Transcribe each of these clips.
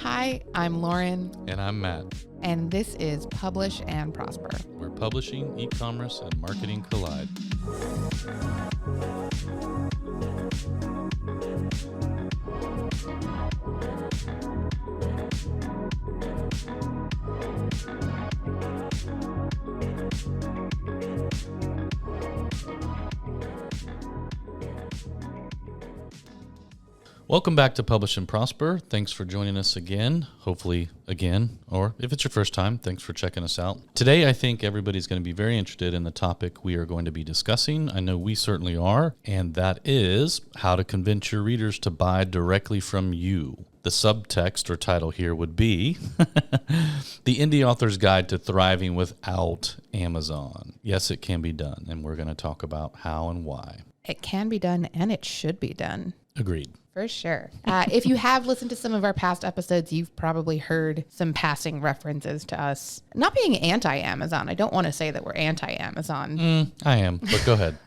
Hi, I'm Lauren, And I'm Matt. and this is Publish and Prosper. Where publishing, e-commerce, and marketing collide. Welcome back to Publish and Prosper. Thanks for joining us again, hopefully again, or if it's your first time, thanks for checking us out. Today, I think everybody's going to be very interested in the topic we are going to be discussing. I know we certainly are, and that is how to convince your readers to buy directly from you. The subtext or title here would be The Indie Author's Guide to Thriving Without Amazon. Yes, it can be done, and we're going to talk about how and why. It can be done, and it should be done. Agreed. For sure. If you have listened to some of our past episodes, you've probably heard some passing references to us not being anti-Amazon. I don't want to say that we're anti-Amazon. I am, but go ahead.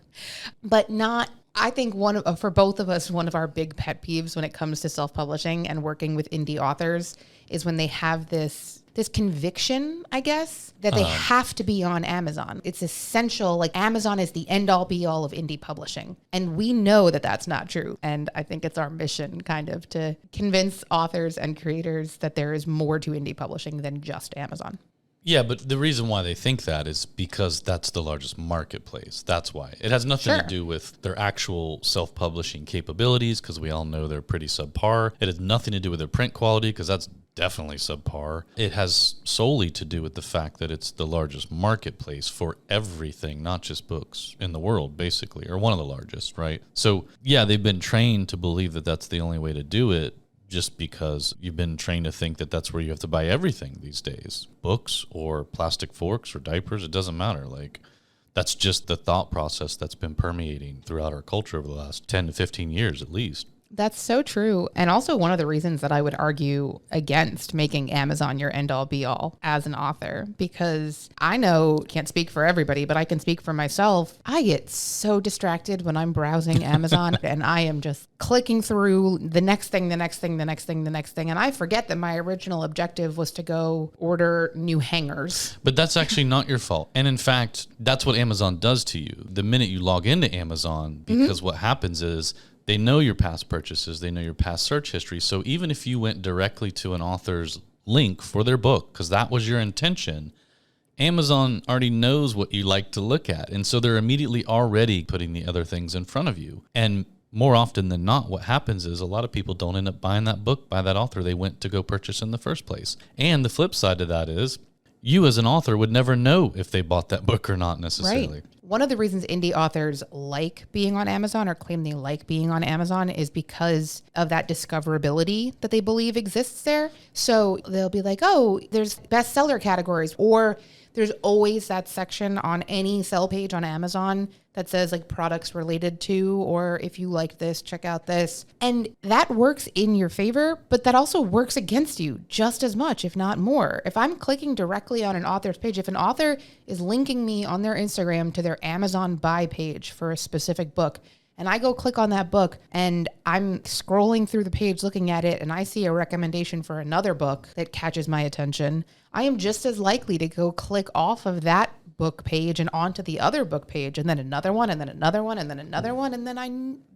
But not, I think for both of us, one of our big pet peeves when it comes to self-publishing and working with indie authors is when they have this conviction, I guess, that they have to be on Amazon. It's essential. Like Amazon is the end all be all of indie publishing. And we know that that's not true. And I think it's our mission kind of to convince authors and creators that there is more to indie publishing than just Amazon. Yeah, but the reason why they think that is because that's the largest marketplace. That's why. It has nothing to do with their actual self-publishing capabilities, because we all know they're pretty subpar. It has nothing to do with their print quality, because that's definitely subpar. It has solely to do with the fact that it's the largest marketplace for everything, not just books, in the world, basically, or one of the largest, right? So, yeah, they've been trained to believe that that's the only way to do it, just because you've been trained to think that that's where you have to buy everything these days. Books or plastic forks or diapers, it doesn't matter. Like, that's just the thought process that's been permeating throughout our culture over the last 10 to 15 years at least. That's so true. And also one of the reasons that I would argue against making Amazon your end all be all as an author, because I know, can't speak for everybody, but I can speak for myself. I get so distracted when I'm browsing Amazon and I am just clicking through the next thing. And I forget that my original objective was to go order new hangers. But that's actually not your fault. And in fact, that's what Amazon does to you. The minute you log into Amazon, because what happens is, they know your past purchases. They know your past search history. So even if you went directly to an author's link for their book, because that was your intention, Amazon already knows what you like to look at. And so they're immediately already putting the other things in front of you. And more often than not, what happens is a lot of people don't end up buying that book by that author they went to go purchase in the first place. And the flip side of that is you as an author would never know if they bought that book or not necessarily. Right. One of the reasons indie authors like being on Amazon or claim they like being on Amazon is because of that discoverability that they believe exists there. So they'll be like, oh, there's bestseller categories, or there's always that section on any sell page on Amazon that says like products related to, or if you like this, check out this. And that works in your favor, but that also works against you just as much, if not more. If I'm clicking directly on an author's page, if an author is linking me on their Instagram to their Amazon buy page for a specific book, and I go click on that book and I'm scrolling through the page looking at it and I see a recommendation for another book that catches my attention, I am just as likely to go click off of that book page and onto the other book page, and then another one, and then another one, and then another one, and then I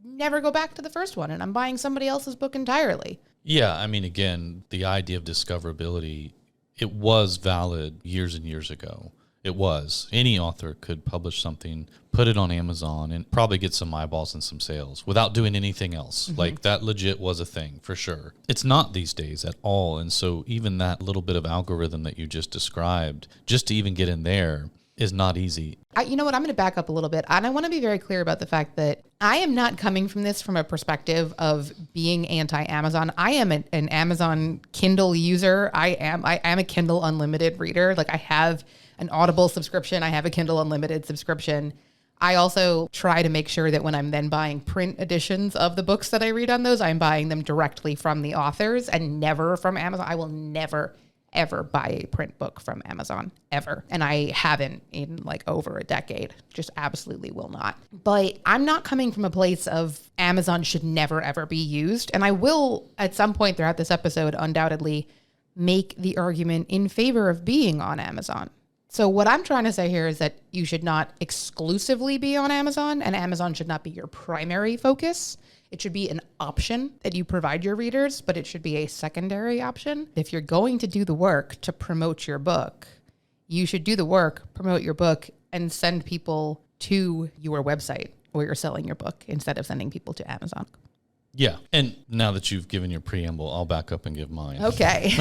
never go back to the first one and I'm buying somebody else's book entirely. Yeah, I mean, again, the idea of discoverability, it was valid years and years ago. It was. Any author could publish something, put it on Amazon, and probably get some eyeballs and some sales without doing anything else. Like, that legit was a thing, for sure. It's not these days at all. And so even that little bit of algorithm that you just described, just to even get in there, is not easy. You know what? I'm going to back up a little bit. And I want to be very clear about the fact that I am not coming from this from a perspective of being anti-Amazon. I am an Amazon Kindle user. I am a Kindle Unlimited reader. Like, I have an Audible subscription. I have a Kindle Unlimited subscription. I also try to make sure that when I'm then buying print editions of the books that I read on those, I'm buying them directly from the authors and never from Amazon. I will never, ever buy a print book from Amazon, ever. And I haven't in like over a decade, just absolutely will not. But I'm not coming from a place of Amazon should never, ever be used. And I will, at some point throughout this episode, undoubtedly make the argument in favor of being on Amazon. So what I'm trying to say here is that you should not exclusively be on Amazon, and Amazon should not be your primary focus. It should be an option that you provide your readers, but it should be a secondary option. If you're going to do the work to promote your book, you should do the work, promote your book, and send people to your website where you're selling your book instead of sending people to Amazon. Yeah. And now that you've given your preamble, I'll back up and give mine. Okay.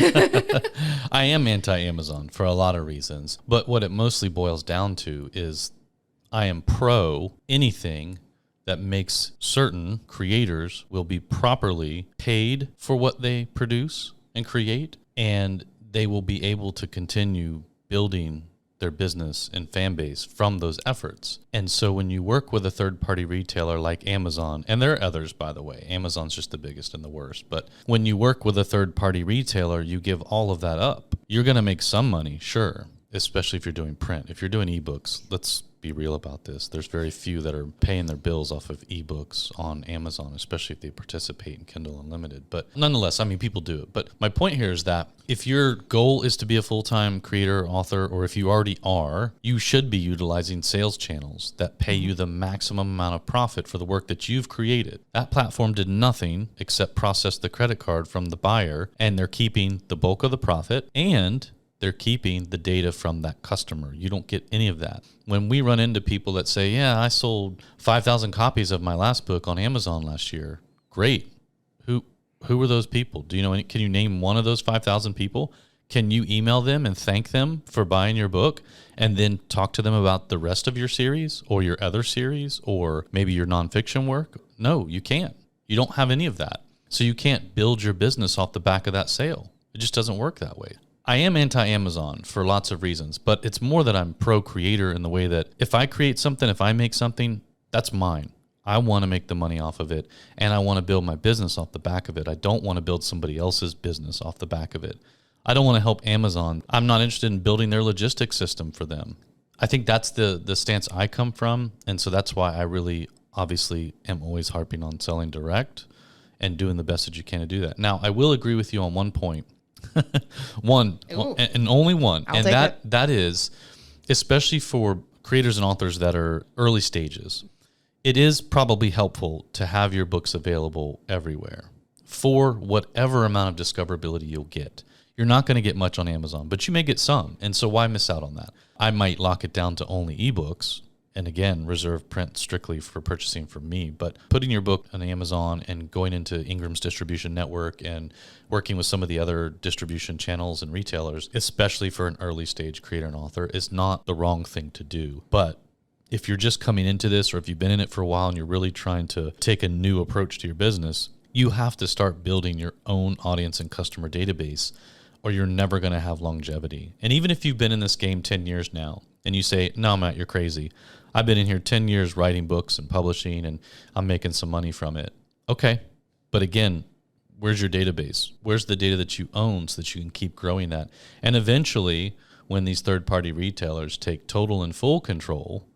I am anti-Amazon for a lot of reasons, but what it mostly boils down to is I am pro anything that makes certain creators will be properly paid for what they produce and create, and they will be able to continue building their business and fan base from those efforts. And so when you work with a third-party retailer like Amazon, and there are others, by the way, Amazon's just the biggest and the worst, but when you work with a third-party retailer, you give all of that up. You're going to make some money, sure, especially if you're doing print. If you're doing ebooks, let's be real about this. There's very few that are paying their bills off of ebooks on Amazon, especially if they participate in Kindle Unlimited. But nonetheless, I mean, people do it. But my point here is that if your goal is to be a full-time creator, author, or if you already are, you should be utilizing sales channels that pay you the maximum amount of profit for the work that you've created. That platform did nothing except process the credit card from the buyer, and they're keeping the bulk of the profit, and they're keeping the data from that customer. You don't get any of that. When we run into people that say, yeah, I sold 5,000 copies of my last book on Amazon last year. Great. Who were those people? Do you know any? Can you name one of those 5,000 people? Can you email them and thank them for buying your book and then talk to them about the rest of your series or your other series or maybe your nonfiction work? No, you can't. You don't have any of that. So you can't build your business off the back of that sale. It just doesn't work that way. I am anti-Amazon for lots of reasons, but it's more that I'm pro-creator in the way that if I create something, if I make something, that's mine. I want to make the money off of it, and I want to build my business off the back of it. I don't want to build somebody else's business off the back of it. I don't want to help Amazon. I'm not interested in building their logistics system for them. I think that's the stance I come from, and so that's why I really obviously am always harping on selling direct and doing the best that you can to do that. Now, I will agree with you on one point. One, and only one. And that is, especially for creators and authors that are early stages, it is probably helpful to have your books available everywhere for whatever amount of discoverability you'll get. You're not going to get much on Amazon, but you may get some. And so why miss out on that? I might lock it down to only ebooks. And again, reserve print strictly for purchasing from me. But putting your book on Amazon and going into Ingram's distribution network and working with some of the other distribution channels and retailers, especially for an early stage creator and author, is not the wrong thing to do. But if you're just coming into this, or if you've been in it for a while and you're really trying to take a new approach to your business, you have to start building your own audience and customer database, or you're never going to have longevity. And even if you've been in this game 10 years now and you say, no, Matt, you're crazy. I've been in here 10 years writing books and publishing, and I'm making some money from it. Okay. But again, where's your database? Where's the data that you own so that you can keep growing that? And eventually, when these third-party retailers take total and full control,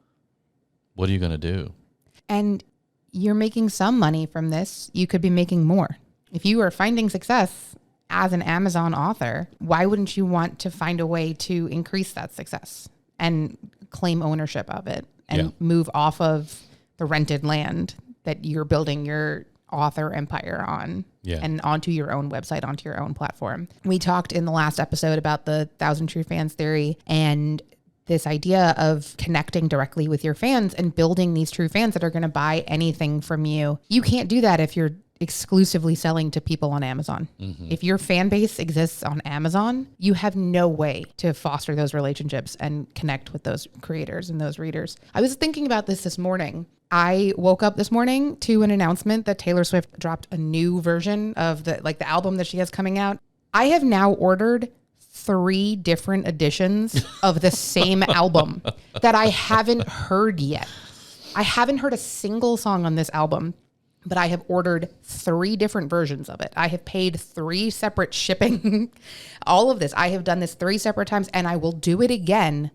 what are you going to do? And you're making some money from this. You could be making more. If you are finding success as an Amazon author, why wouldn't you want to find a way to increase that success and claim ownership of it and move off of the rented land that you're building your author empire on and onto your own website, onto your own platform? We talked in the last episode about the 1,000 True Fans theory and this idea of connecting directly with your fans and building these true fans that are going to buy anything from you. You can't do that if you're exclusively selling to people on Amazon. Mm-hmm. If your fan base exists on Amazon, you have no way to foster those relationships and connect with those creators and those readers. I was thinking about this morning. I woke up this morning to an announcement that Taylor Swift dropped a new version of the album that she has coming out. I have now ordered 3 different editions of the same album that I haven't heard yet. I haven't heard a single song on this album, but I have ordered 3 different versions of it. I have paid 3 separate shipping, all of this. I have done this 3 separate times, and I will do it again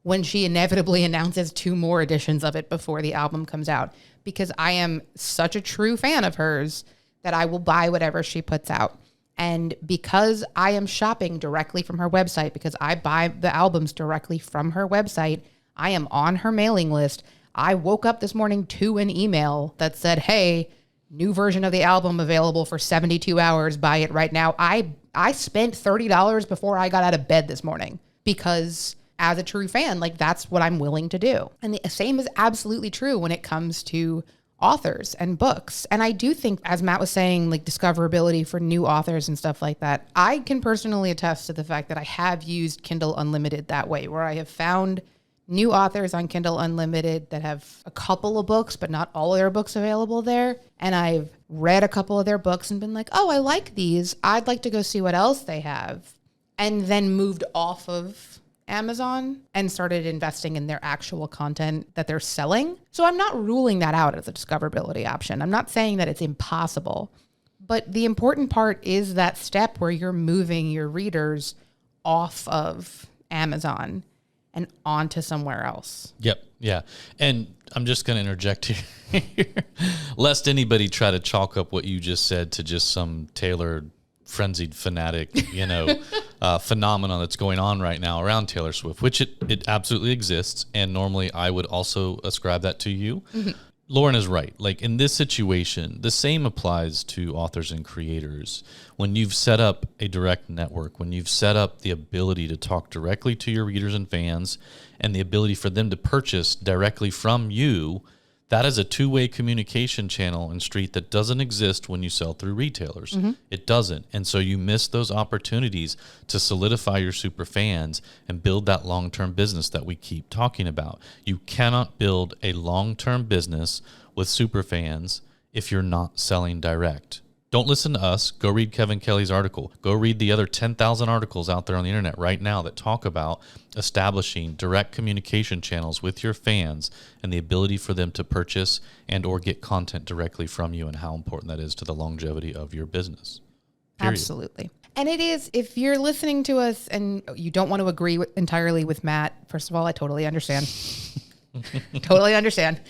when she inevitably announces 2 more editions of it before the album comes out, because I am such a true fan of hers that I will buy whatever she puts out. And because I am shopping directly from her website, because I buy the albums directly from her website, I am on her mailing list. I woke up this morning to an email that said, hey, new version of the album available for 72 hours. Buy it right now. I spent $30 before I got out of bed this morning because as a true fan, like that's what I'm willing to do. And the same is absolutely true when it comes to authors and books. And I do think, as Matt was saying, like discoverability for new authors and stuff like that, I can personally attest to the fact that I have used Kindle Unlimited that way, where I have found new authors on Kindle Unlimited that have a couple of books, but not all of their books available there. And I've read a couple of their books and been like, oh, I like these. I'd like to go see what else they have. And then moved off of Amazon and started investing in their actual content that they're selling. So I'm not ruling that out as a discoverability option. I'm not saying that it's impossible, but the important part is that step where you're moving your readers off of Amazon and onto somewhere else. Yep. Yeah. And I'm just going to interject here, lest anybody try to chalk up what you just said to just some tailored, frenzied fanatic, phenomenon that's going on right now around Taylor Swift, which it absolutely exists. And normally I would also ascribe that to you. Mm-hmm. Lauren is right. Like in this situation, the same applies to authors and creators. When you've set up a direct network, when you've set up the ability to talk directly to your readers and fans and the ability for them to purchase directly from you, that is a two-way communication channel and street that doesn't exist when you sell through retailers. Mm-hmm. It doesn't. And so you miss those opportunities to solidify your super fans and build that long-term business that we keep talking about. You cannot build a long-term business with super fans if you're not selling direct. Don't listen to us. Go read Kevin Kelly's article. Go read the other 10,000 articles out there on the internet right now that talk about establishing direct communication channels with your fans and the ability for them to purchase and or get content directly from you and how important that is to the longevity of your business. Period. Absolutely. And it is, if you're listening to us and you don't want to agree entirely with Matt, first of all, I totally understand. Totally understand.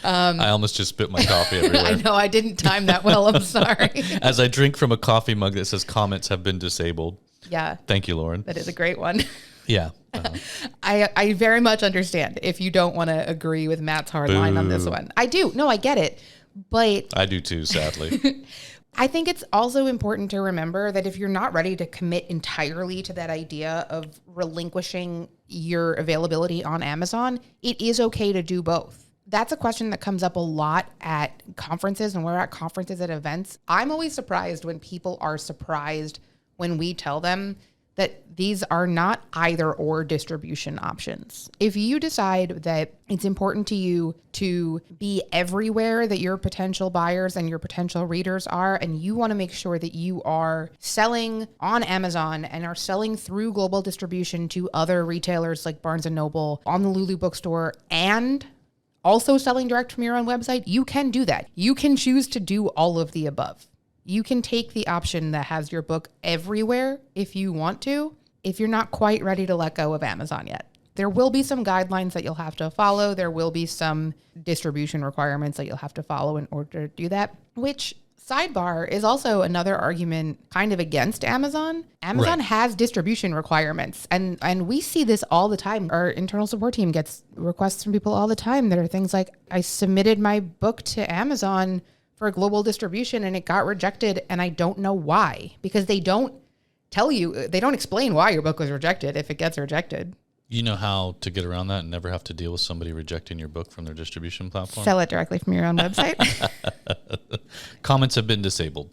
I almost just spit my coffee everywhere. I know, I didn't time that well. I'm sorry. As I drink from a coffee mug that says comments have been disabled. Yeah. Thank you, Lauren. That is a great one. Yeah. I very much understand if you don't want to agree with Matt's hard line on this one. I do. No, I get it. But I do too, sadly. I think it's also important to remember that if you're not ready to commit entirely to that idea of relinquishing your availability on Amazon, it is okay to do both. That's a question that comes up a lot at conferences, and we're at conferences at events. I'm always surprised when people are surprised when we tell them that these are not either or distribution options. If you decide that it's important to you to be everywhere that your potential buyers and your potential readers are, and you want to make sure that you are selling on Amazon and are selling through global distribution to other retailers like Barnes & Noble, on the Lulu bookstore, and also selling direct from your own website, you can do that. You can choose to do all of the above. You can take the option that has your book everywhere if you want to, if you're not quite ready to let go of Amazon yet. There will be some guidelines that you'll have to follow. There will be some distribution requirements that you'll have to follow in order to do that, which, sidebar, is also another argument kind of against Amazon. Amazon has distribution requirements, and we see this all the time. Our internal support team gets requests from people all the time that are things like, I submitted my book to Amazon for global distribution and it got rejected, and I don't know why, because they don't tell you, they don't explain why your book was rejected if it gets rejected. You know how to get around that and never have to deal with somebody rejecting your book from their distribution platform? Sell it directly from your own website. Comments have been disabled.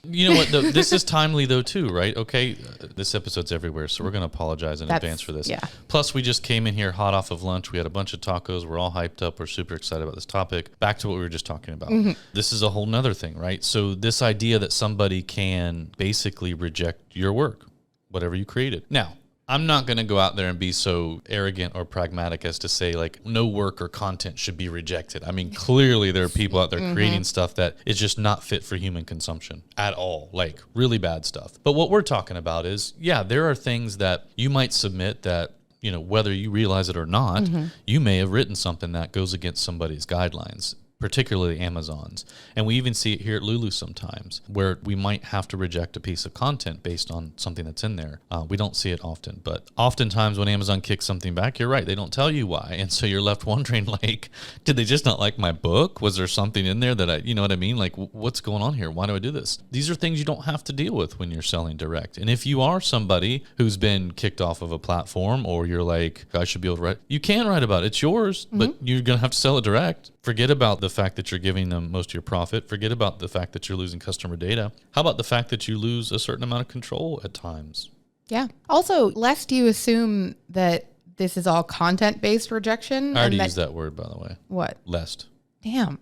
You know what? This is timely, though, too, right? Okay, this episode's everywhere, so we're going to apologize in advance for this. Yeah. Plus, we just came in here hot off of lunch. We had a bunch of tacos. We're all hyped up. We're super excited about this topic. Back to what we were just talking about. Mm-hmm. This is a whole nother thing, right? So this idea that somebody can basically reject your work, whatever you created. Now, I'm not going to go out there and be so arrogant or pragmatic as to say, like, no work or content should be rejected. I mean, clearly there are people out there creating stuff that is just not fit for human consumption at all, like really bad stuff. But what we're talking about is, yeah, there are things that you might submit that whether you realize it or not, you may have written something that goes against somebody's guidelines, particularly Amazon's. And we even see it here at Lulu sometimes, where we might have to reject a piece of content based on something that's in there. We don't see it often, but oftentimes when Amazon kicks something back, you're right, they don't tell you why. And so you're left wondering, like, did they just not like my book? Was there something in there that you know what I mean? Like, what's going on here? Why do I do this? These are things you don't have to deal with when you're selling direct. And if you are somebody who's been kicked off of a platform, or you're like, I should be able to write, you can write about it. It's yours, but you're going to have to sell it direct. Forget about the fact that you're giving them most of your profit. Forget about the fact that you're losing customer data. How about the fact that you lose a certain amount of control at times? Yeah. Also, lest you assume that this is all content-based rejection. I already used that word, by the way. What? Lest. Damn.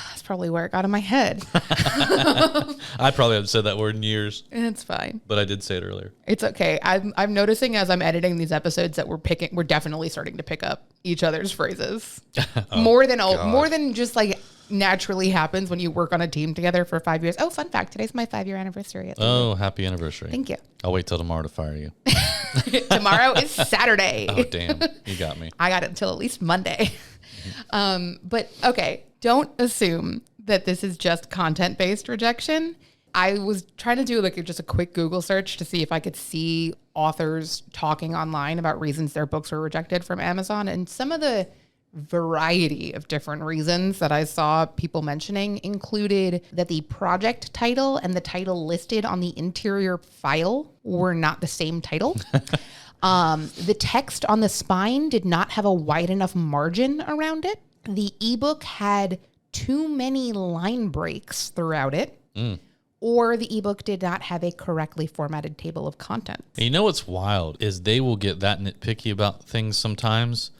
That's probably where it got in my head. I probably haven't said that word in years. It's fine. But I did say it earlier. It's okay. I'm noticing as I'm editing these episodes that we're definitely starting to pick up each other's phrases. more than just like naturally happens when you work on a team together for 5 years. Oh, fun fact. Today's my 5-year anniversary. Oh, happy anniversary. Thank you. I'll wait till tomorrow to fire you. Tomorrow is Saturday. Oh, damn. You got me. I got it until at least Monday. But okay, don't assume that this is just content-based rejection. I was trying to do just a quick Google search to see if I could see authors talking online about reasons their books were rejected from Amazon. And some of the variety of different reasons that I saw people mentioning included that the project title and the title listed on the interior file were not the same title. The text on the spine did not have a wide enough margin around it. The ebook had too many line breaks throughout it. Or the ebook did not have a correctly formatted table of contents. You know what's wild is they will get that nitpicky about things sometimes.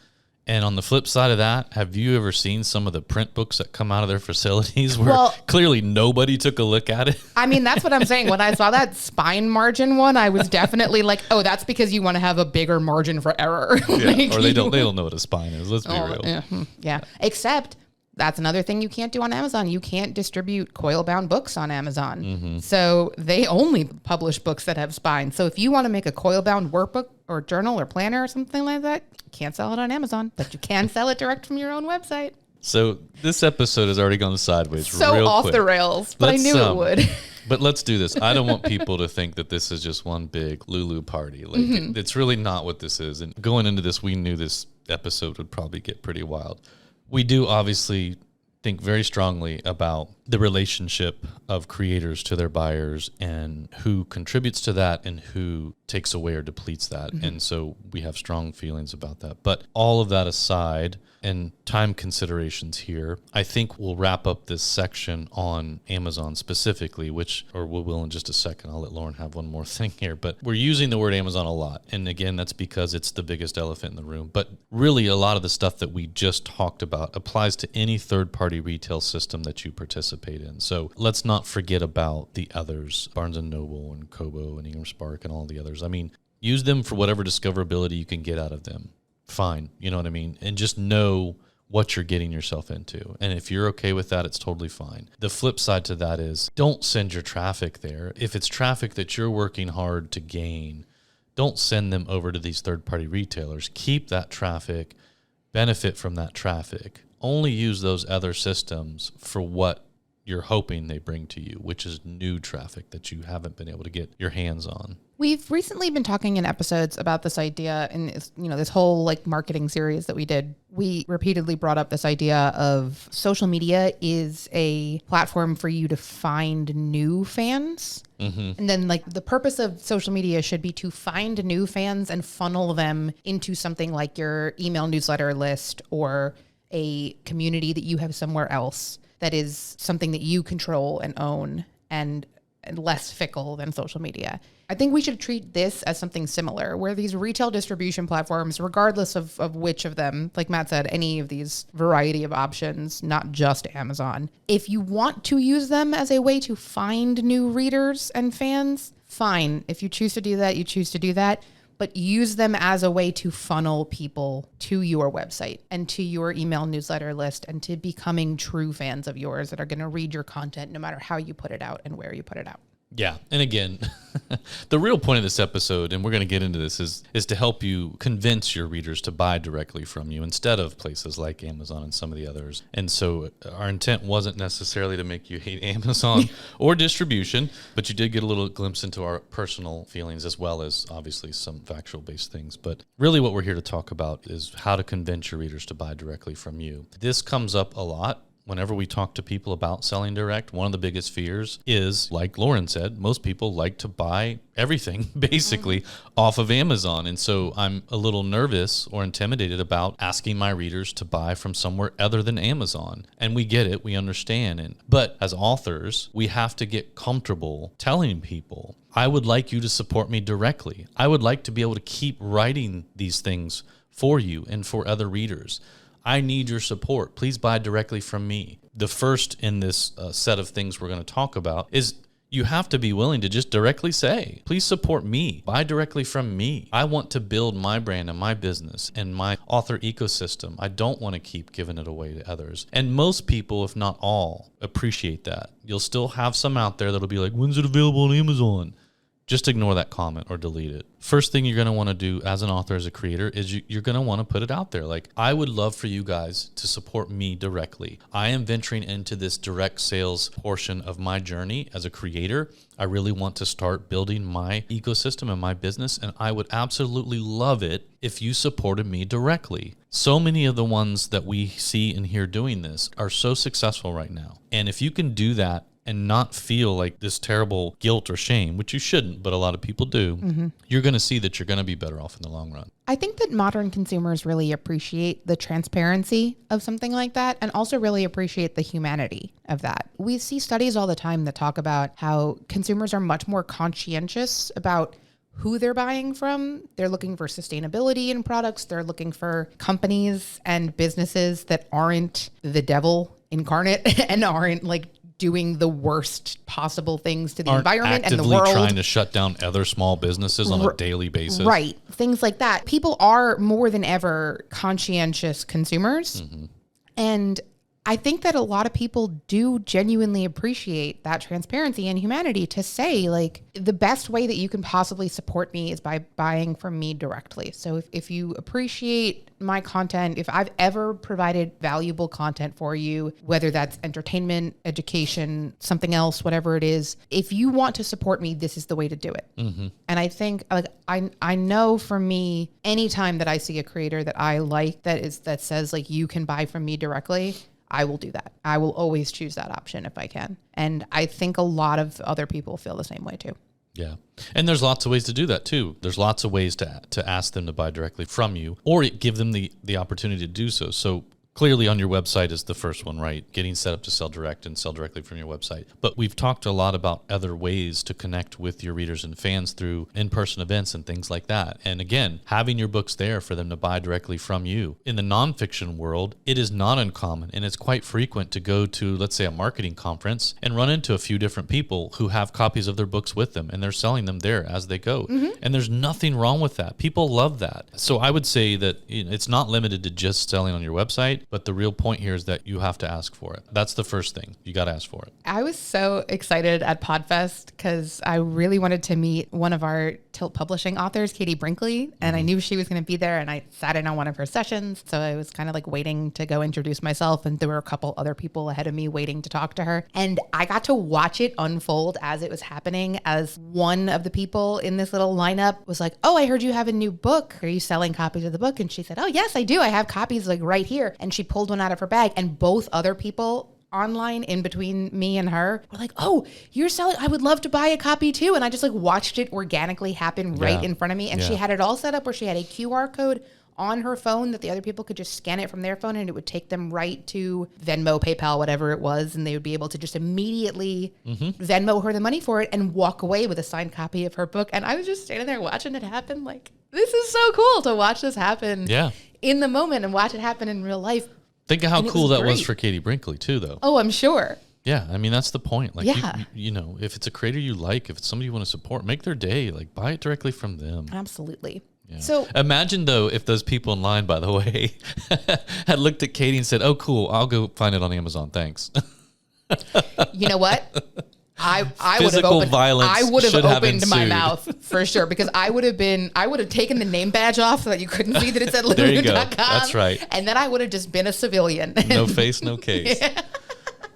And on the flip side of that, have you ever seen some of the print books that come out of their facilities where clearly nobody took a look at it? I mean, that's what I'm saying. When I saw that spine margin one, I was definitely like, oh, that's because you want to have a bigger margin for error. Yeah, or they don't know what a spine is. Let's be real. Yeah. Except that's another thing you can't do on Amazon. You can't distribute coil-bound books on Amazon. So they only publish books that have spines. So if you want to make a coil-bound workbook or journal or planner or something like that, you can't sell it on Amazon, but you can sell it direct from your own website. So this episode has already gone sideways so real off quick. The rails, but I knew it would. But let's do this. I don't want people to think that this is just one big Lulu party. Like it's really not what this is. And going into this, we knew this episode would probably get pretty wild. We do obviously think very strongly about the relationship of creators to their buyers and who contributes to that and who takes away or depletes that. And so we have strong feelings about that. But all of that aside, and time considerations here, I think we'll wrap up this section on Amazon specifically, we will in just a second. I'll let Lauren have one more thing here. But we're using the word Amazon a lot. And again, that's because it's the biggest elephant in the room. But really, a lot of the stuff that we just talked about applies to any third-party retail system that you participate in. So let's not forget about the others, Barnes & Noble and Kobo and Ingram Spark and all the others. I mean, use them for whatever discoverability you can get out of them. Fine. You know what I mean? And just know what you're getting yourself into. And if you're okay with that, it's totally fine. The flip side to that is don't send your traffic there. If it's traffic that you're working hard to gain, don't send them over to these third-party retailers. Keep that traffic, benefit from that traffic. Only use those other systems for what you're hoping they bring to you, which is new traffic that you haven't been able to get your hands on. We've recently been talking in episodes about this idea and this whole marketing series that we did. We repeatedly brought up this idea of social media is a platform for you to find new fans. And then the purpose of social media should be to find new fans and funnel them into something like your email newsletter list or a community that you have somewhere else that is something that you control and own and less fickle than social media. I think we should treat this as something similar, where these retail distribution platforms, regardless of which of them, like Matt said, any of these variety of options, not just Amazon, if you want to use them as a way to find new readers and fans, fine. If you choose to do that, you choose to do that. But use them as a way to funnel people to your website and to your email newsletter list and to becoming true fans of yours that are going to read your content no matter how you put it out and where you put it out. Yeah. And again, the real point of this episode, and we're going to get into this, is to help you convince your readers to buy directly from you instead of places like Amazon and some of the others. And so our intent wasn't necessarily to make you hate Amazon or distribution, but you did get a little glimpse into our personal feelings as well as obviously some factual based things. But really what we're here to talk about is how to convince your readers to buy directly from you. This comes up a lot. Whenever we talk to people about selling direct, one of the biggest fears is, like Lauren said, most people like to buy everything basically off of Amazon. And so I'm a little nervous or intimidated about asking my readers to buy from somewhere other than Amazon. And we get it, we understand. But as authors, we have to get comfortable telling people, I would like you to support me directly. I would like to be able to keep writing these things for you and for other readers. I need your support. Please buy directly from me. The first in this set of things we're going to talk about is you have to be willing to just directly say, please support me. Buy directly from me. I want to build my brand and my business and my author ecosystem. I don't want to keep giving it away to others. And most people, if not all, appreciate that. You'll still have some out there that'll be like, when's it available on Amazon? Just ignore that comment or delete it. First thing you're going to want to do as an author, as a creator, is you're going to want to put it out there. Like, I would love for you guys to support me directly. I am venturing into this direct sales portion of my journey as a creator. I really want to start building my ecosystem and my business, and I would absolutely love it if you supported me directly. So many of the ones that we see and hear doing this are so successful right now. And if you can do that and not feel like this terrible guilt or shame, which you shouldn't, but a lot of people do, you're going to see that you're going to be better off in the long run. I think that modern consumers really appreciate the transparency of something like that and also really appreciate the humanity of that. We see studies all the time that talk about how consumers are much more conscientious about who they're buying from. They're looking for sustainability in products. They're looking for companies and businesses that aren't the devil incarnate and aren't like doing the worst possible things to the environment and the world. Actively trying to shut down other small businesses on a daily basis. Right. Things like that. People are more than ever conscientious consumers. And I think that a lot of people do genuinely appreciate that transparency and humanity to say, like, the best way that you can possibly support me is by buying from me directly. So if you appreciate my content, if I've ever provided valuable content for you, whether that's entertainment, education, something else, whatever it is, if you want to support me, this is the way to do it. And I think, like, I know for me, anytime that I see a creator that I like that says, like, you can buy from me directly, I will do that. I will always choose that option if I can. And I think a lot of other people feel the same way too. Yeah. And there's lots of ways to do that too. There's lots of ways to ask them to buy directly from you or give them the opportunity to do so. So clearly on your website is the first one, right? Getting set up to sell direct and sell directly from your website. But we've talked a lot about other ways to connect with your readers and fans through in-person events and things like that. And again, having your books there for them to buy directly from you. In the nonfiction world, it is not uncommon and it's quite frequent to go to, let's say, a marketing conference and run into a few different people who have copies of their books with them and they're selling them there as they go. And there's nothing wrong with that. People love that. So I would say that it's not limited to just selling on your website. But the real point here is that you have to ask for it. That's the first thing. You got to ask for it. I was so excited at Podfest because I really wanted to meet one of our Tilt Publishing authors, Katie Brinkley, and I knew she was going to be there, and I sat in on one of her sessions. So I was kind of like waiting to go introduce myself, and there were a couple other people ahead of me waiting to talk to her. And I got to watch it unfold as it was happening, as one of the people in this little lineup was like, oh, I heard you have a new book. Are you selling copies of the book? And she said, oh, yes, I do. I have copies like right here. And she pulled one out of her bag, and both other people online in between me and her were like, oh, you're selling, I would love to buy a copy too. And I just like watched it organically happen right in front of me. And she had it all set up where she had a QR code on her phone that the other people could just scan it from their phone and it would take them right to Venmo, PayPal, whatever it was. And they would be able to just immediately Venmo her the money for it and walk away with a signed copy of her book. And I was just standing there watching it happen. Like, this is so cool to watch this happen in the moment and watch it happen in real life. Think of how cool that was for Katie Brinkley too, though. Oh, I'm sure. Yeah, I mean, that's the point. Like, you know, if it's a creator you like, if it's somebody you want to support, make their day. Like, buy it directly from them. Absolutely. Yeah. So imagine, though, if those people in line, by the way, had looked at Katie and said, oh, cool, I'll go find it on Amazon. Thanks. You know what? I would have Physical opened, violence I would have should have opened my ensued. mouth for sure, because I would have taken the name badge off so that you couldn't see that it said There you go. Lulu.com. That's right. And then I would have just been a civilian. No face, no case.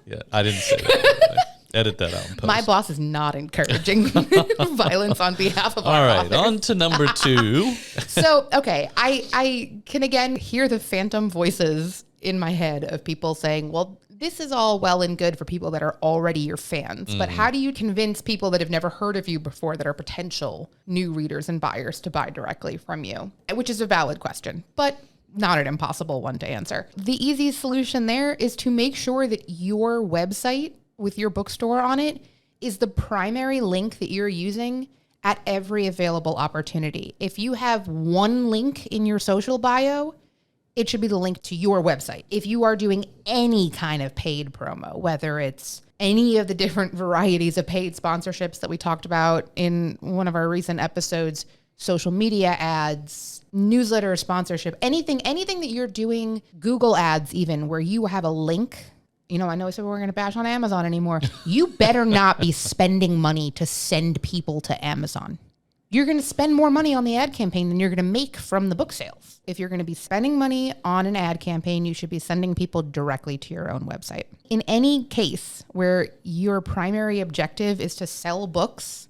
Yeah, I didn't say that. Edit that out and post. My boss is not encouraging violence on behalf of All our right, authors. on to number 2. So, okay, I can again hear the phantom voices in my head of people saying, well, this is all well and good for people that are already your fans, but how do you convince people that have never heard of you before that are potential new readers and buyers to buy directly from you? Which is a valid question, but not an impossible one to answer. The easiest solution there is to make sure that your website with your bookstore on it is the primary link that you're using at every available opportunity. If you have one link in your social bio, it should be the link to your website. If you are doing any kind of paid promo, whether it's any of the different varieties of paid sponsorships that we talked about in one of our recent episodes, social media ads, newsletter sponsorship, anything that you're doing, Google ads even, where you have a link. You know, I know I said we weren't going to bash on Amazon anymore. You better not be spending money to send people to Amazon. You're going to spend more money on the ad campaign than you're going to make from the book sales. If you're going to be spending money on an ad campaign, you should be sending people directly to your own website. In any case where your primary objective is to sell books,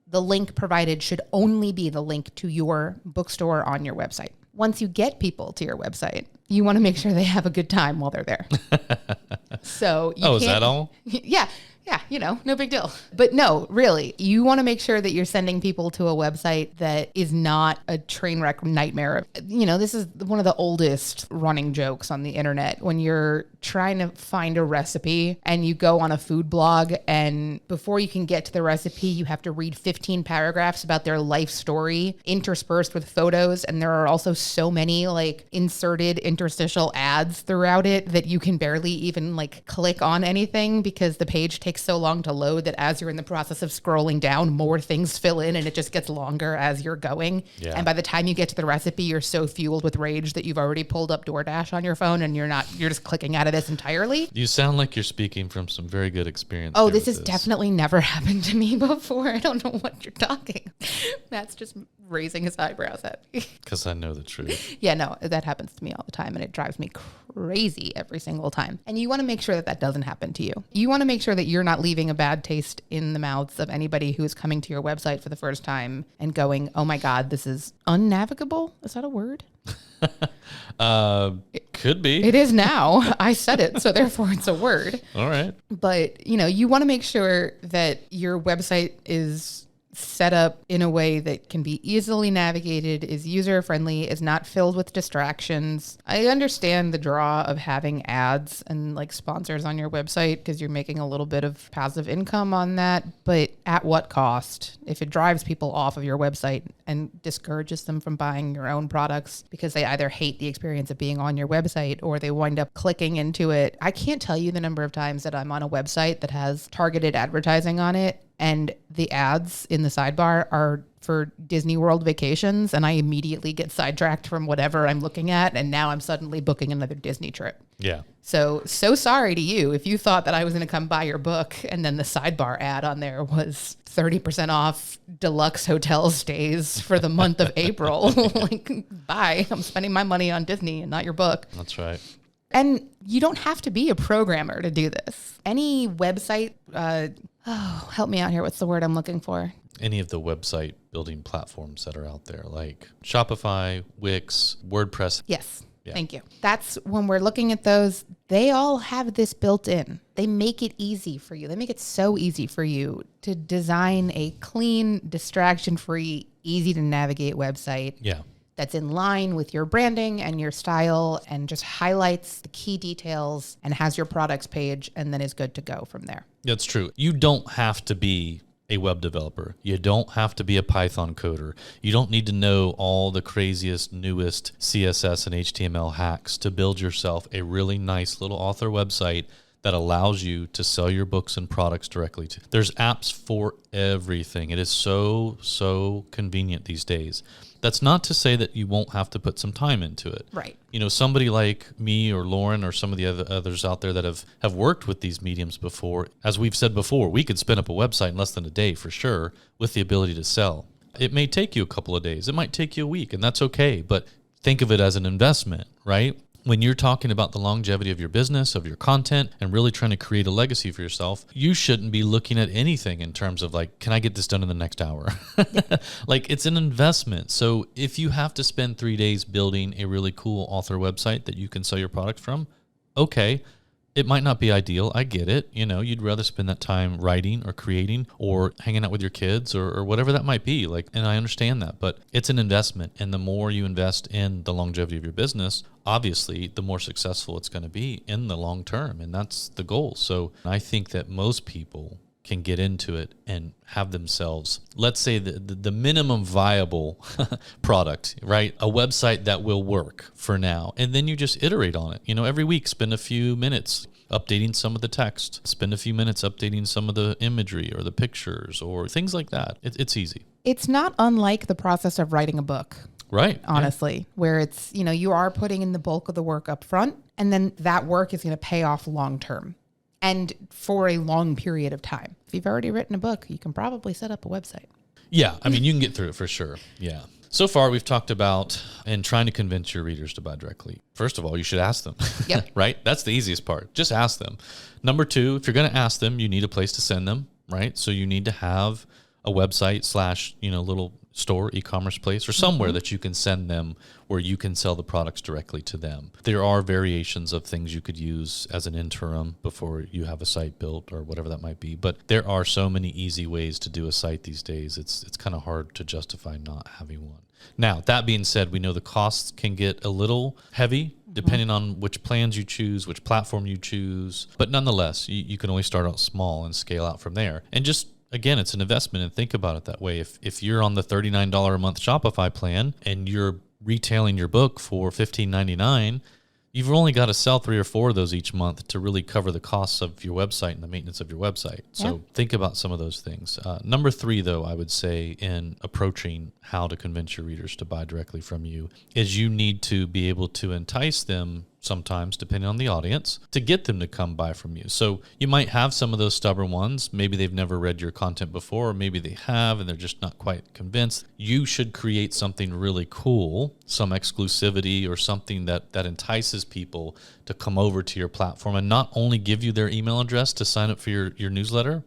the link provided should only be the link to your bookstore on your website. Once you get people to your website, you want to make sure they have a good time while they're there. So you Is that all? Yeah. Yeah, you know, no big deal. But no, really, you want to make sure that you're sending people to a website that is not a train wreck nightmare. You know, this is one of the oldest running jokes on the internet. When you're trying to find a recipe and you go on a food blog, and before you can get to the recipe, you have to read 15 paragraphs about their life story interspersed with photos. And there are also so many like inserted interstitial ads throughout it that you can barely even like click on anything because the page takes so long to load that as you're in the process of scrolling down, more things fill in and it just gets longer as you're going. Yeah. And by the time you get to the recipe, you're so fueled with rage that you've already pulled up DoorDash on your phone and you're just clicking out of this entirely. You sound like you're speaking from some very good experience. Oh, this has definitely never happened to me before. I don't know what you're talking. Matt's just raising his eyebrows at me. Because I know the truth. Yeah, no, that happens to me all the time and it drives me crazy every single time. And you want to make sure that that doesn't happen to you. You want to make sure that you're not leaving a bad taste in the mouths of anybody who is coming to your website for the first time and going, oh my God, this is unnavigable. Is that a word? Could be. It is now. I said it, so therefore it's a word. All right. But, you know, you want to make sure that your website is set up in a way that can be easily navigated, is user-friendly, is not filled with distractions. I understand the draw of having ads and like sponsors on your website because you're making a little bit of passive income on that, but at what cost? If it drives people off of your website and discourages them from buying your own products because they either hate the experience of being on your website or they wind up clicking into it. I can't tell you the number of times that I'm on a website that has targeted advertising on it and the ads in the sidebar are for Disney World vacations, and I immediately get sidetracked from whatever I'm looking at, and now I'm suddenly booking another Disney trip. Yeah. So sorry to you if you thought that I was going to come buy your book, and then the sidebar ad on there was 30% off deluxe hotel stays for the month of April. Like, bye. I'm spending my money on Disney and not your book. That's right. And you don't have to be a programmer to do this. Any website, help me out here. What's the word I'm looking for? Any of the website building platforms that are out there, like Shopify, Wix, WordPress. Yes. Yeah. Thank you. That's when we're looking at those, they all have this built in. They make it easy for you. They make it so easy for you to design a clean, distraction-free, easy to navigate website. Yeah. That's in line with your branding and your style and just highlights the key details and has your products page and then is good to go from there. That's true. You don't have to be a web developer. You don't have to be a Python coder. You don't need to know all the craziest, newest CSS and HTML hacks to build yourself a really nice little author website that allows you to sell your books and products directly to. There's apps for everything. It is so convenient these days. That's not to say that you won't have to put some time into it. Right. Somebody like me or Lauren or some of the others out there that have worked with these mediums before, as we've said before, we could spin up a website in less than a day for sure with the ability to sell. It may take you a couple of days. It might take you a week, and that's okay. But think of it as an investment, right? When you're talking about the longevity of your business, of your content, and really trying to create a legacy for yourself, you shouldn't be looking at anything in terms of like, can I get this done in the next hour? Like, it's an investment. So if you have to spend 3 days building a really cool author website that you can sell your product from, okay. It might not be ideal. I get it. You'd rather spend that time writing or creating or hanging out with your kids or whatever that might be. And I understand that, but it's an investment. And the more you invest in the longevity of your business, obviously, the more successful it's going to be in the long term. And that's the goal. So I think that most people can get into it and have themselves, let's say the minimum viable product, right? A website that will work for now. And then you just iterate on it. Every week, spend a few minutes updating some of the text, spend a few minutes updating some of the imagery or the pictures or things like that. It's easy. It's not unlike the process of writing a book. Right. Honestly, where it's, you are putting in the bulk of the work up front, and then that work is going to pay off long term. And for a long period of time. If you've already written a book, you can probably set up a website. Yeah, you can get through it for sure. Yeah. So far, we've talked about and trying to convince your readers to buy directly. First of all, you should ask them. Yep. Right? That's the easiest part. Just ask them. Number 2, if you're going to ask them, you need a place to send them, right? So you need to have a website / little store, e-commerce place, or somewhere that you can send them where you can sell the products directly to them. There are variations of things you could use as an interim before you have a site built or whatever that might be. But there are so many easy ways to do a site these days. It's kind of hard to justify not having one. Now, that being said, we know the costs can get a little heavy depending on which plans you choose, which platform you choose. But nonetheless, you can always start out small and scale out from there. And just again, it's an investment, and think about it that way. If you're on the $39 a month Shopify plan and you're retailing your book for $15.99, you've only got to sell 3 or 4 of those each month to really cover the costs of your website and the maintenance of your website. So think about some of those things. Number 3, though, I would say in approaching how to convince your readers to buy directly from you is you need to be able to entice them sometimes, depending on the audience, to get them to come buy from you. So you might have some of those stubborn ones. Maybe they've never read your content before, or maybe they have and they're just not quite convinced. You should create something really cool, some exclusivity or something that entices people to come over to your platform and not only give you their email address to sign up for your newsletter,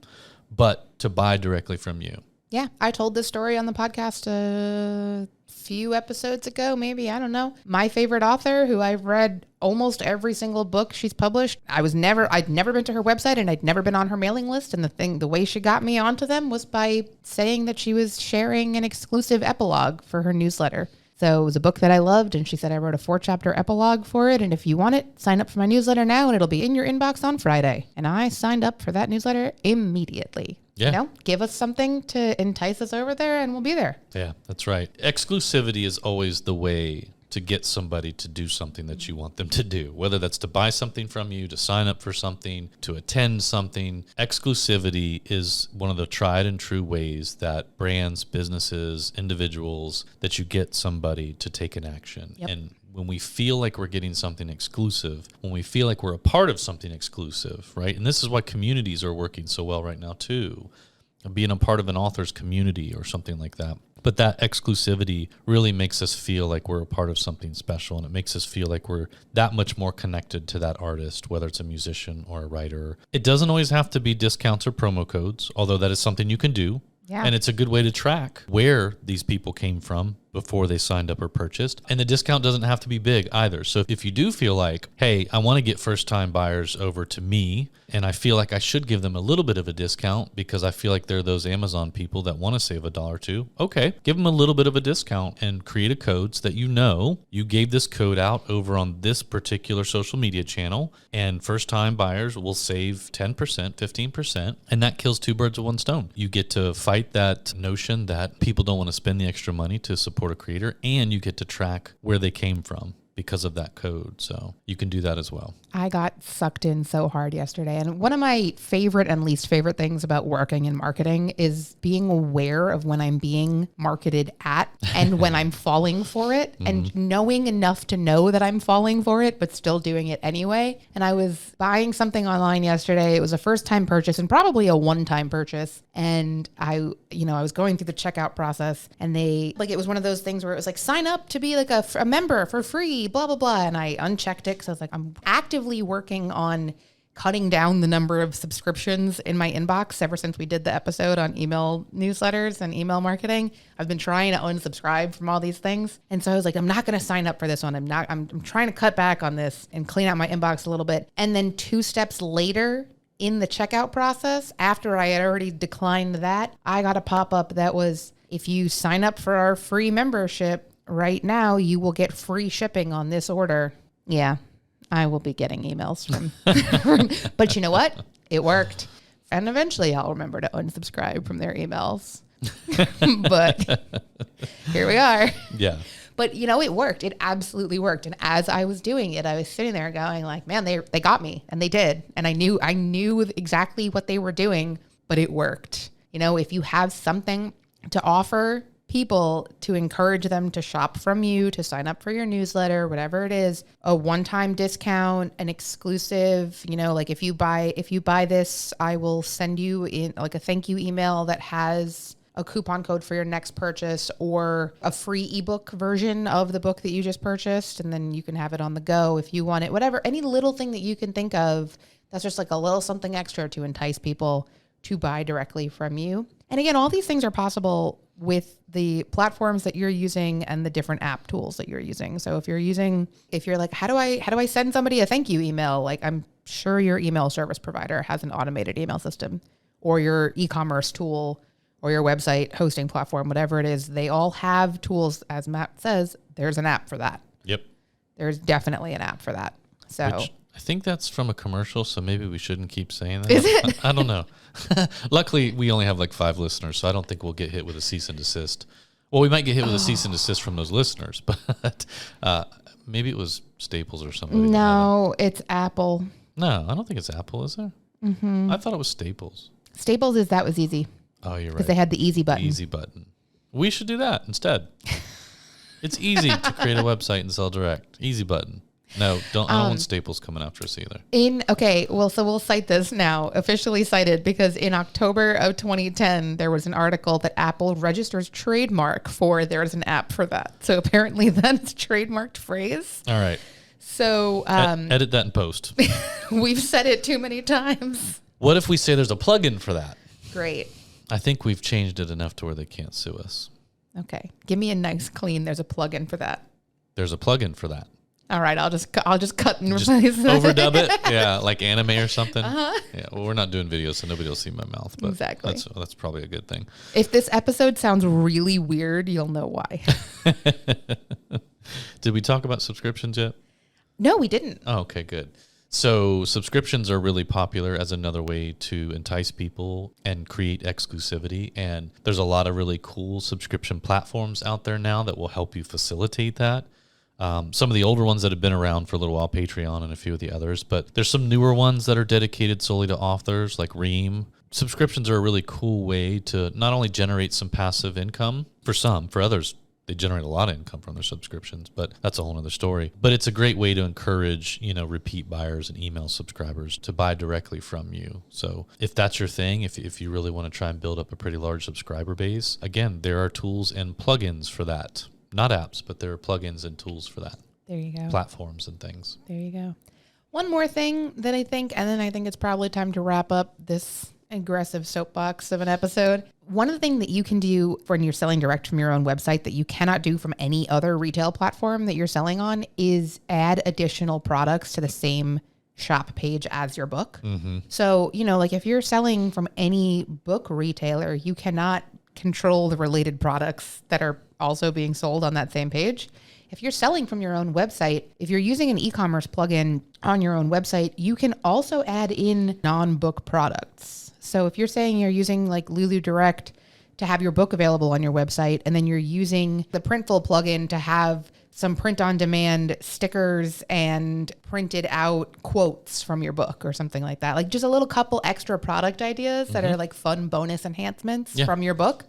but to buy directly from you. Yeah, I told this story on the podcast a few episodes ago, maybe, I don't know. My favorite author, who I've read almost every single book she's published, I'd never been to her website and I'd never been on her mailing list. And the way she got me onto them was by saying that she was sharing an exclusive epilogue for her newsletter. So it was a book that I loved, and she said I wrote a 4-chapter epilogue for it, and if you want it, sign up for my newsletter now, and it'll be in your inbox on Friday. And I signed up for that newsletter immediately. Yeah. Give us something to entice us over there, and we'll be there. Yeah, that's right. Exclusivity is always the way to get somebody to do something that you want them to do, whether that's to buy something from you, to sign up for something, to attend something. Exclusivity is one of the tried and true ways that brands, businesses, individuals, that you get somebody to take an action. Yep. And when we feel like we're getting something exclusive, when we feel like we're a part of something exclusive, right? And this is why communities are working so well right now too, being a part of an author's community or something like that. But that exclusivity really makes us feel like we're a part of something special, and it makes us feel like we're that much more connected to that artist, whether it's a musician or a writer. It doesn't always have to be discounts or promo codes, although that is something you can do. Yeah. And it's a good way to track where these people came from before they signed up or purchased. And the discount doesn't have to be big either. So if you do feel like, hey, I want to get first-time buyers over to me, and I feel like I should give them a little bit of a discount because I feel like they're those Amazon people that want to save $1 or $2, okay, give them a little bit of a discount and create a code so that you gave this code out over on this particular social media channel, and first-time buyers will save 10%, 15%, and that kills 2 birds with 1 stone. You get to fight that notion that people don't want to spend the extra money to support a creator, and you get to track where they came from. because of that code. So you can do that as well. I got sucked in so hard yesterday. And one of my favorite and least favorite things about working in marketing is being aware of when I'm being marketed at and when I'm falling for it and knowing enough to know that I'm falling for it, but still doing it anyway. And I was buying something online yesterday. It was a first time purchase and probably a one-time purchase. And I was going through the checkout process and it was one of those things where it was like, sign up to be like a member for free, blah, blah, blah. And I unchecked it because I was like, I'm actively working on cutting down the number of subscriptions in my inbox ever since we did the episode on email newsletters and email marketing. I've been trying to unsubscribe from all these things. And so I was like, I'm not going to sign up for this one. I'm trying to cut back on this and clean out my inbox a little bit. And then 2 steps later in the checkout process, after I had already declined that, I got a pop-up that was, if you sign up for our free membership right now, you will get free shipping on this order. Yeah, I will be getting emails from, but you know what? It worked. And eventually I'll remember to unsubscribe from their emails. But here we are. Yeah. But it worked. It absolutely worked. And as I was doing it, I was sitting there going like, man, they got me, and they did. And I knew exactly what they were doing, but it worked. If you have something to offer people to encourage them to shop from you, to sign up for your newsletter, whatever it is, a one-time discount, an exclusive, like if you buy this, I will send you in like a thank you email that has a coupon code for your next purchase, or a free ebook version of the book that you just purchased. And then you can have it on the go if you want it, whatever, any little thing that you can think of that's just like a little something extra to entice people to buy directly from you. And again, all these things are possible with the platforms that you're using and the different app tools that you're using. So if you're like, how do I send somebody a thank you email? Like, I'm sure your email service provider has an automated email system, or your e-commerce tool, or your website hosting platform, whatever it is, they all have tools. As Matt says, there's an app for that. Yep. There's definitely an app for that. So which I think that's from a commercial, so maybe we shouldn't keep saying that. Is it? I don't know. Luckily, we only have like 5 listeners, so I don't think we'll get hit with a cease and desist. Well, we might get hit with a cease and desist from those listeners, but maybe it was Staples or something. No, it's Apple. No, I don't think it's Apple, is there? Mm-hmm. I thought it was Staples. Staples that was easy. Oh, you're right. Because they had the easy button. Easy button. We should do that instead. It's easy to create a website and sell direct. Easy button. No, I don't want Staples coming after us either. So we'll cite this now, officially cited, because in October of 2010, there was an article that Apple registers trademark for there's an app for that. So apparently that's a trademarked phrase. All right. So edit that in post. We've said it too many times. What if we say there's a plugin for that? Great. I think we've changed it enough to where they can't sue us. Okay. Give me a nice clean, there's a plugin for that. There's a plugin for that. All right, I'll just cut and just replace it. Overdub it, yeah, like anime or something. Yeah, well, we're not doing videos, so nobody will see my mouth. But exactly, that's probably a good thing. If this episode sounds really weird, you'll know why. Did we talk about subscriptions yet? No, we didn't. Oh, okay, good. So subscriptions are really popular as another way to entice people and create exclusivity. And there's a lot of really cool subscription platforms out there now that will help you facilitate that. Some of the older ones that have been around for a little while, Patreon and a few of the others, but there's some newer ones that are dedicated solely to authors like Ream. Subscriptions are a really cool way to not only generate some passive income for some, for others, they generate a lot of income from their subscriptions, but that's a whole other story. But it's a great way to encourage, repeat buyers and email subscribers to buy directly from you. So if that's your thing, if you really want to try and build up a pretty large subscriber base, again, there are tools and plugins for that. Not apps, but there are plugins and tools for that. There you go. Platforms and things. There you go. One more thing that I think, and then I think it's probably time to wrap up this aggressive soapbox of an episode. One of the things that you can do when you're selling direct from your own website that you cannot do from any other retail platform that you're selling on is add additional products to the same shop page as your book. Mm-hmm. So, like if you're selling from any book retailer, you cannot control the related products that are also being sold on that same page. If you're selling from your own website, if you're using an e-commerce plugin on your own website, you can also add in non-book products. So if you're saying you're using like Lulu Direct to have your book available on your website, and then you're using the Printful plugin to have some print on demand stickers and printed out quotes from your book or something like that. Like just a little couple extra product ideas that are like fun bonus enhancements from your book.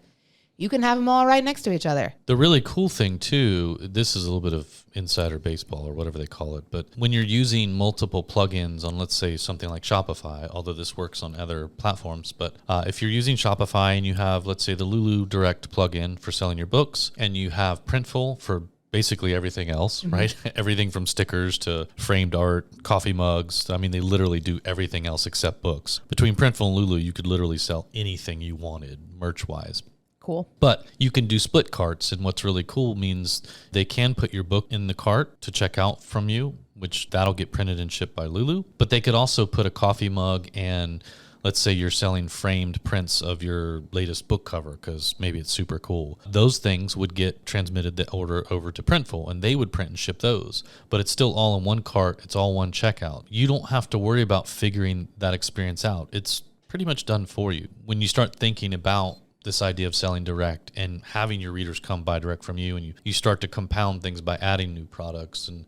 You can have them all right next to each other. The really cool thing too, this is a little bit of insider baseball or whatever they call it, but when you're using multiple plugins on, let's say, something like Shopify, although this works on other platforms, but if you're using Shopify and you have, let's say, the Lulu Direct plugin for selling your books, and you have Printful for basically everything else, right? Everything from stickers to framed art, coffee mugs. I mean, they literally do everything else except books. Between Printful and Lulu, you could literally sell anything you wanted merch-wise. Cool. But you can do split carts, and what's really cool means they can put your book in the cart to check out from you, which that'll get printed and shipped by Lulu. But they could also put a coffee mug, and let's say you're selling framed prints of your latest book cover because maybe it's super cool. Those things would get transmitted the order over to Printful, and they would print and ship those. But it's still all in one cart. It's all one checkout. You don't have to worry about figuring that experience out. It's pretty much done for you. When you start thinking about this idea of selling direct and having your readers come buy direct from you, and you start to compound things by adding new products, and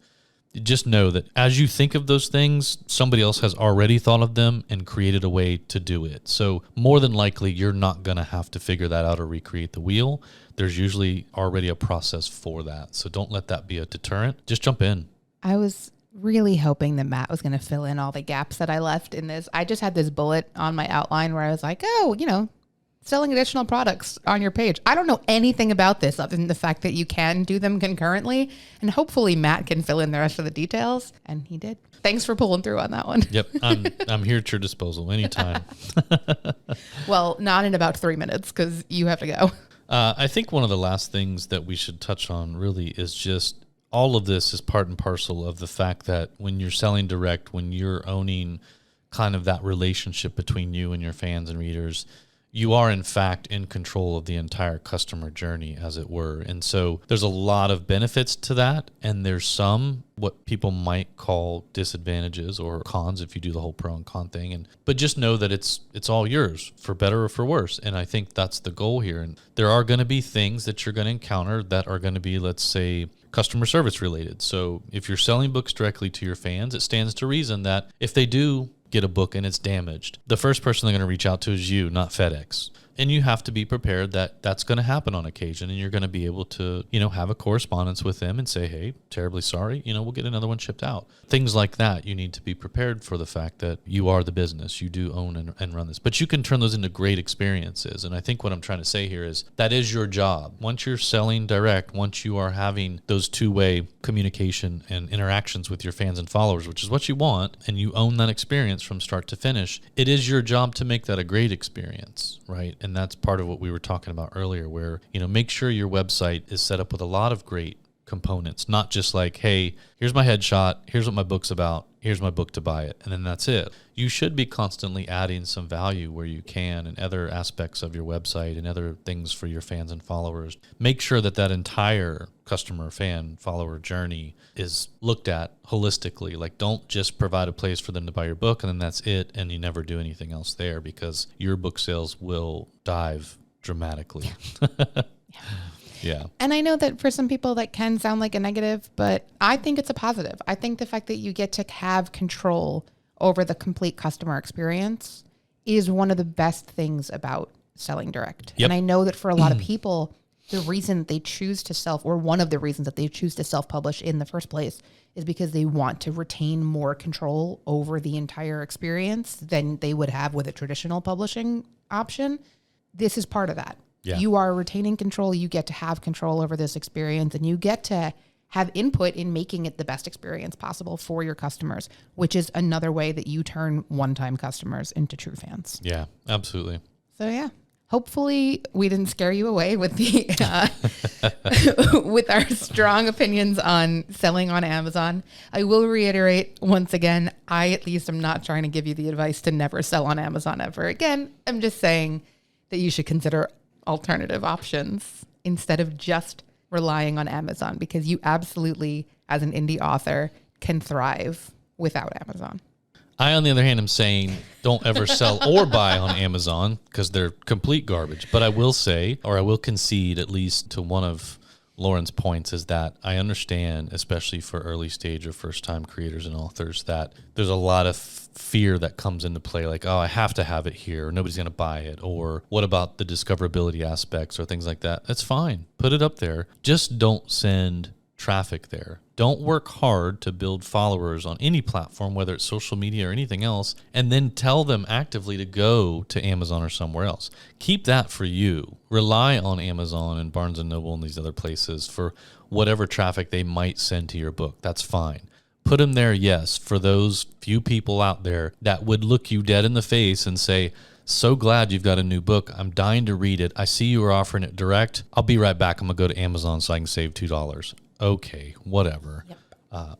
just know that as you think of those things, somebody else has already thought of them and created a way to do it. So more than likely, you're not going to have to figure that out or recreate the wheel. There's usually already a process for that. So don't let that be a deterrent. Just jump in. I was really hoping that Matt was going to fill in all the gaps that I left in this. I just had this bullet on my outline where I was like, oh, selling additional products on your page. I don't know anything about this other than the fact that you can do them concurrently, and hopefully Matt can fill in the rest of the details, and he did. Thanks for pulling through on that one. Yep, I'm here at your disposal anytime. Well, not in about 3 minutes because you have to go. I think one of the last things that we should touch on really is just all of this is part and parcel of the fact that when you're selling direct, when you're owning kind of that relationship between you and your fans and readers, you are, in fact, in control of the entire customer journey, as it were. And so there's a lot of benefits to that, and there's some what people might call disadvantages or cons if you do the whole pro and con thing. But just know that it's all yours, for better or for worse. And I think that's the goal here. And there are going to be things that you're going to encounter that are going to be, let's say, customer service related. So if you're selling books directly to your fans, it stands to reason that if they do get a book and it's damaged, the first person they're going to reach out to is you, not FedEx. And you have to be prepared that that's going to happen on occasion, and you're going to be able to, have a correspondence with them and say, hey, terribly sorry, we'll get another one shipped out. Things like that, you need to be prepared for the fact that you are the business. You do own and run this. But you can turn those into great experiences. And I think what I'm trying to say here is that is your job. Once you're selling direct, once you are having those two-way communication and interactions with your fans and followers, which is what you want, and you own that experience from start to finish, it is your job to make that a great experience, right? And that's part of what we were talking about earlier, where, make sure your website is set up with a lot of great components, not just like, hey, here's my headshot, here's what my book's about, here's my book to buy it, and then that's it. You should be constantly adding some value where you can in other aspects of your website and other things for your fans and followers. Make sure that entire customer, fan, follower journey is looked at holistically. Like, don't just provide a place for them to buy your book and then that's it, and you never do anything else there, because your book sales will dive dramatically. Yeah. And I know that for some people that can sound like a negative, but I think it's a positive. I think the fact that you get to have control over the complete customer experience is one of the best things about selling direct. Yep. And I know that for a lot of people, the reason they choose to one of the reasons that they choose to self-publish in the first place is because they want to retain more control over the entire experience than they would have with a traditional publishing option. This is part of that. Yeah. You are retaining control. You get to have control over this experience, and you get to have input in making it the best experience possible for your customers, which is another way that you turn one-time customers into true fans. Yeah, absolutely. So yeah, hopefully we didn't scare you away with the with our strong opinions on selling on Amazon. I will reiterate once again, I at least am not trying to give you the advice to never sell on Amazon ever again. I'm just saying that you should consider alternative options instead of just relying on Amazon, because you absolutely, as an indie author, can thrive without Amazon. I, on the other hand, am saying don't ever sell or buy on Amazon because they're complete garbage. But I will say, or I will concede at least to one of Lauren's points is that I understand, especially for early stage or first time creators and authors, that there's a lot of fear that comes into play. Like, oh, I have to have it here, or nobody's going to buy it. Or what about the discoverability aspects or things like that? That's fine. Put it up there. Just don't send traffic there. Don't work hard to build followers on any platform, whether it's social media or anything else, and then tell them actively to go to Amazon or somewhere else. Keep that for you. Rely on Amazon and Barnes & Noble and these other places for whatever traffic they might send to your book. That's fine. Put them there, yes, for those few people out there that would look you dead in the face and say, so glad you've got a new book. I'm dying to read it. I see you are offering it direct. I'll be right back. I'm going to go to Amazon so I can save $2. Okay, whatever. Yep.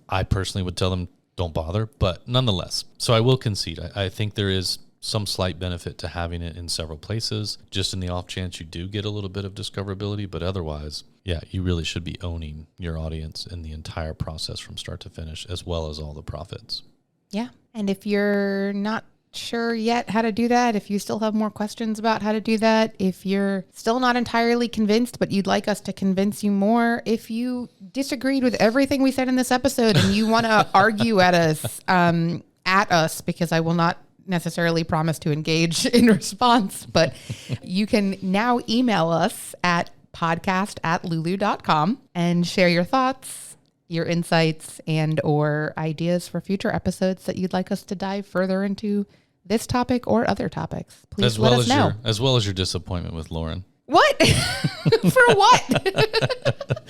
I personally would tell them don't bother, but nonetheless. So I will concede. I think there is some slight benefit to having it in several places, just in the off chance you do get a little bit of discoverability. But otherwise, yeah, you really should be owning your audience in the entire process from start to finish, as well as all the profits. Yeah. And if you're not sure yet how to do that, if you still have more questions about how to do that, if you're still not entirely convinced, but you'd like us to convince you more, if you disagreed with everything we said in this episode and you want to argue at us, because I will not necessarily promise to engage in response, but you can now email us at podcast@lulu.com and share your thoughts, your insights, and or ideas for future episodes that you'd like us to dive further into this topic or other topics. Please let us know. As well as your disappointment with Lauren. What? For what?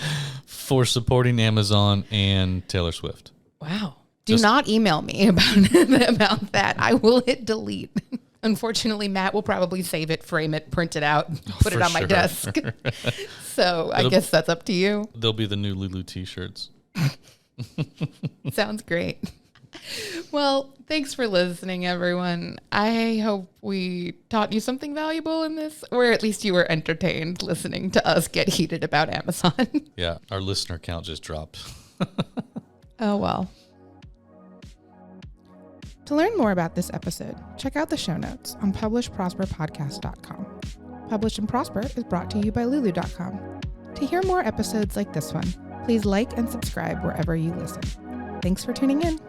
For supporting Amazon and Taylor Swift. Wow. Do not email me about that. I will hit delete. Unfortunately, Matt will probably save it, frame it, print it out, put it on my desk. So I guess that's up to you. There'll be the new Lulu t-shirts. Sounds great. Well, thanks for listening, everyone. I hope we taught you something valuable in this, or at least you were entertained listening to us get heated about Amazon. Yeah, our listener count just dropped. Oh, well. To learn more about this episode, check out the show notes on publishprosperpodcast.com. Publish and Prosper is brought to you by Lulu.com. To hear more episodes like this one, please like and subscribe wherever you listen. Thanks for tuning in.